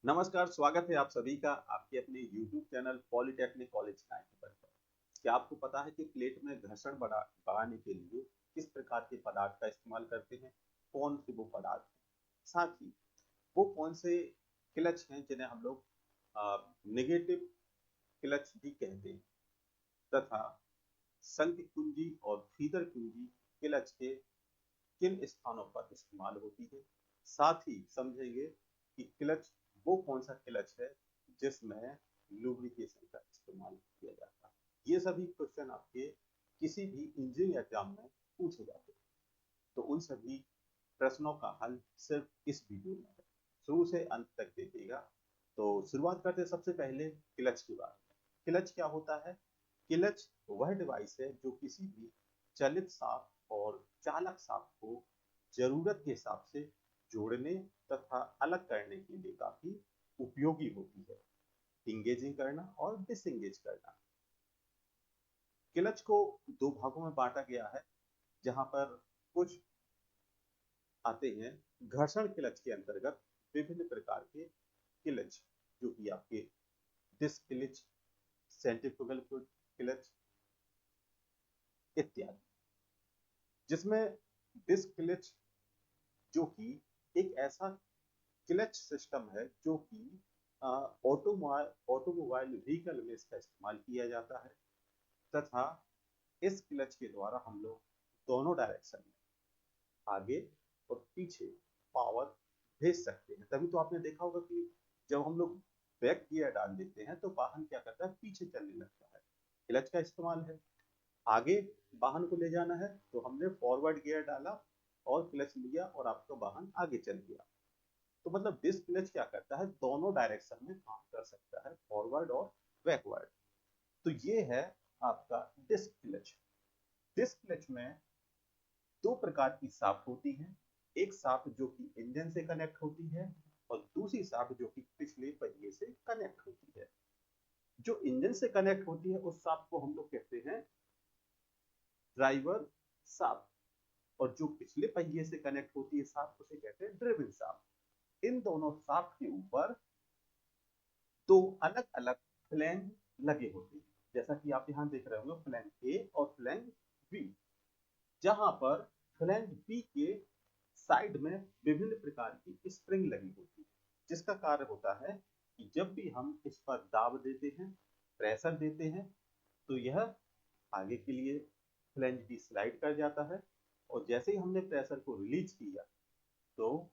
नमस्कार, स्वागत है आप सभी का आपके अपने YouTube चैनल पॉलिटेक्निक कॉलेज 90 पर। क्या आपको पता है कि प्लेट में घर्षण बढ़ाने के लिए किस प्रकार के पदार्थ का इस्तेमाल करते हैं? कौन से वो पदार्थ हैं? साथ ही वो कौन से क्लच हैं जिन्हें हम लोग नेगेटिव क्लच भी कहते हैं, तथा संघ कुंजी और फीदर कुंजी क्लच के किन स्थानों पर इस्तेमाल होती है। साथ ही समझेंगे कि क्लच वो कौन सा क्लच है जिसमें लुब्रिकेशन का इस्तेमाल किया जाता है। ये सभी क्वेश्चन आपके किसी भी इंजीनियरिंग एग्जाम में पूछे जाते हैं, तो उन सभी प्रश्नों का हल सिर्फ इस वीडियो में है। शुरू से अंत तक देखिएगा। तो शुरुआत करते हैं सबसे पहले क्लच की बात। क्लच क्या होता है? क्लच वह डिवाइस है जो किसी भी चलित शाफ्ट और चालक शाफ्ट को जरूरत के हिसाब से जोड़ने तथा अलग करने के लिए काफी उपयोगी होती है। इंगेजिंग करना और डिसंगेज करना। क्लच को दो भागों में बांटा गया है, जहां पर कुछ आते हैं घर्षण क्लच के अंतर्गत विभिन्न प्रकार के क्लच, जो कि आपके डिस्क क्लच, सेंट्रीफ्यूगल क्लच इत्यादि। जिसमें डिस्क क्लच जो कि एक ऐसा क्लच सिस्टम है जो कि ऑटोमोबाइल व्हीकल में इसका इस्तेमाल किया जाता है, तथा इस क्लच के द्वारा हम लोग दोनों डायरेक्शन में आगे और पीछे पावर भेज सकते हैं। तभी तो आपने देखा होगा कि जब हम लोग बैक गियर डाल देते हैं तो वाहन क्या करता है, पीछे चलने लगता है। क्लच का इस्तेमाल है। आगे वाहन को ले जाना है तो हमने फॉरवर्ड गियर डाला और क्लच लिया और आपका वाहन आगे चल गया। तो मतलब डिस्क क्लच क्या करता है, दोनों डायरेक्शन में काम कर सकता है, फॉरवर्ड और बैकवर्ड। तो ये है आपका डिस्क क्लच। डिस्क क्लच में दो प्रकार की शाफ्ट होती है। एक शाफ्ट जो कि इंजन से कनेक्ट होती है और दूसरी शाफ्ट जो कि पिछले पहिए से कनेक्ट होती है। जो इंजन से कनेक्ट होती है उस शाफ्ट को हम लोग कहते हैं ड्राइवर शाफ्ट, और जो पिछले पहिए से कनेक्ट होती है शाफ्ट उसे कहते हैं ड्रिवन शाफ्ट। इन दोनों शाफ्ट के ऊपर दो अलग अलग फ्लैंज लगे होते हैं, जैसा कि आप यहाँ देख रहे होंगे फ्लैंज ए और फ्लैंज बी। जहां पर फ्लैंज बी के साइड में विभिन्न प्रकार की स्प्रिंग लगी होती है, जिसका कार्य होता है कि जब भी हम इस पर दाब देते हैं, प्रेशर देते हैं, तो यह आगे के लिए फ्लैंज बी स्लाइड कर जाता है, और जैसे ही हमने प्रेशर को रिलीज किया तो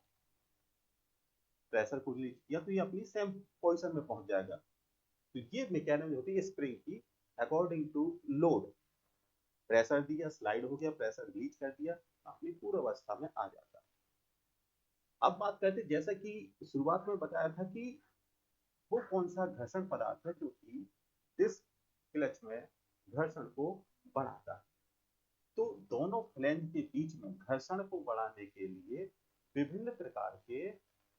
ये अपनी सेम पोजिशन में पहुंच जाएगा। तो ये मैकेनिज्म होती है स्प्रिंग की। अकॉर्डिंग टू लोड, प्रेशर दिया, स्लाइड हो गया, प्रेशर रिलीज कर दिया, अपनी पूर्व अवस्था में आ जाता है। अब बात करते हैं, जैसा कि शुरुआत में बताया था कि वो कौन सा घर्षण पदार्थ है जो कि डिस्क क्लच में घर्षण को बढ़ाता है। तो दोनों फ्लैंज के बीच में घर्षण को बढ़ाने के लिए विभिन्न प्रकार के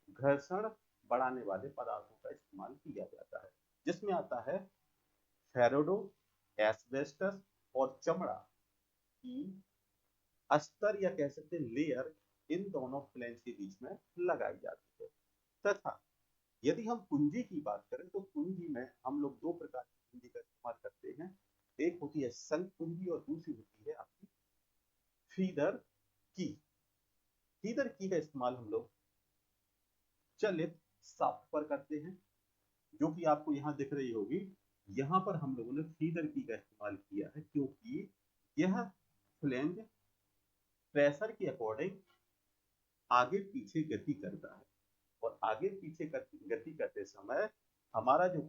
घर्षण बढ़ाने वाले पदार्थों का इस्तेमाल किया जाता है, जिसमें आता है फेरोडो, एस्बेस्टस और चमड़ा की अस्तर या कह सकते हैं लेयर इन दोनों फ्लैंज के बीच में लगाई जाती है। तथा यदि हम कुंजी की बात करें तो कुंजी में हम लोग दो प्रकार की कुंजी का इस्तेमाल करते हैं। एक होती है संघ कुंजी और दूसरी होती है आपकी फीदर की। फीदर की का इस्तेमाल हम लोग चलित शाफ्ट पर करते हैं, जो कि आपको यहाँ दिख रही होगी। यहाँ पर हम लोगों ने फीदर की का इस्तेमाल किया है क्योंकि यह फ्लैंज प्रेशर के अकॉर्डिंग आगे पीछे गति करता है, और आगे पीछे गति करते समय हमारा जो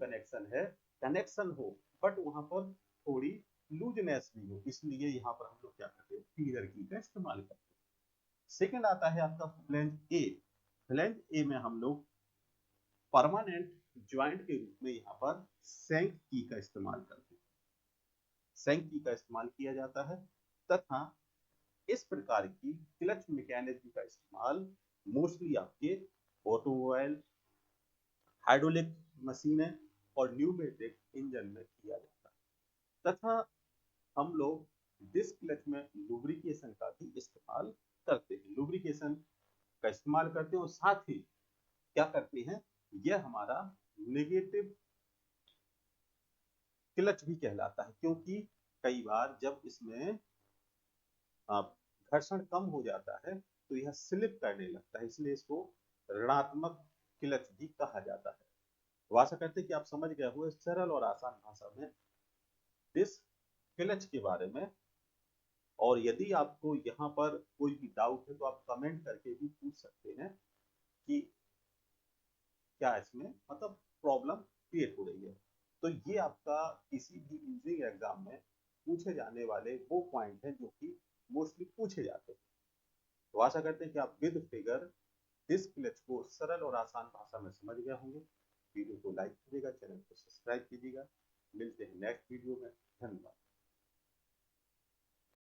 कनेक्शन हो, बट वहां पर थोड़ी लूजनेस भी हो, इसलिए यहाँ पर हम लोग क्या करते हैं, फीडर की का इस्तेमाल करते हैं। सेकंड आता है आपका फ्लैंज ए। फ्लैंज ए में हम लोग परमानेंट ज्वाइंट के रूप में यहाँ पर सेंक की का इस्तेमाल करते हैं। सेंक की का इस्तेमाल किया जाता है, तथा इस प्रकार की क्लच मैकेनिज्म का इस्तेमाल मोस्टली आपके ऑटोमोबाइल, हाइड्रोलिक मशीनें और न्यूमेटिक इंजन में किया जाता है। तथा हम लोग डिस्क क्लच में लुब्रिकेशन का भी इस्तेमाल करते हैं। लुब्रिकेशन का इस्तेमाल करते हैं और साथ ही क्या करते हैं, यह हमारा नेगेटिव क्लच भी कहलाता है, क्योंकि कई बार जब इसमें घर्षण कम हो जाता है तो यह स्लिप करने लगता है, इसलिए इसको ऋणात्मक क्लच भी कहा जाता है। तो आशा करते हैं कि आप समझ गए हुए सरल और आसान भाषा में इस क्लच के बारे में। और यदि आपको यहाँ पर कोई भी डाउट है तो आप कमेंट करके भी पूछ सकते हैं कि क्या इसमें मतलब प्रॉब्लम क्रिएट हो रही है। तो ये आपका किसी भी इंजीनियरिंग एग्जाम में पूछे जाने वाले वो पॉइंट हैं जो कि मोस्टली पूछे जाते हैं। तो आशा करते हैं कि आप विद फिगर डिस्क क्लच को सरल और आसान भाषा में समझ गए होंगे। वीडियो को लाइक कीजिएगा, चैनल को सब्सक्राइब कीजिएगा। मिलते हैं नेक्स्ट वीडियो में। धन्यवाद।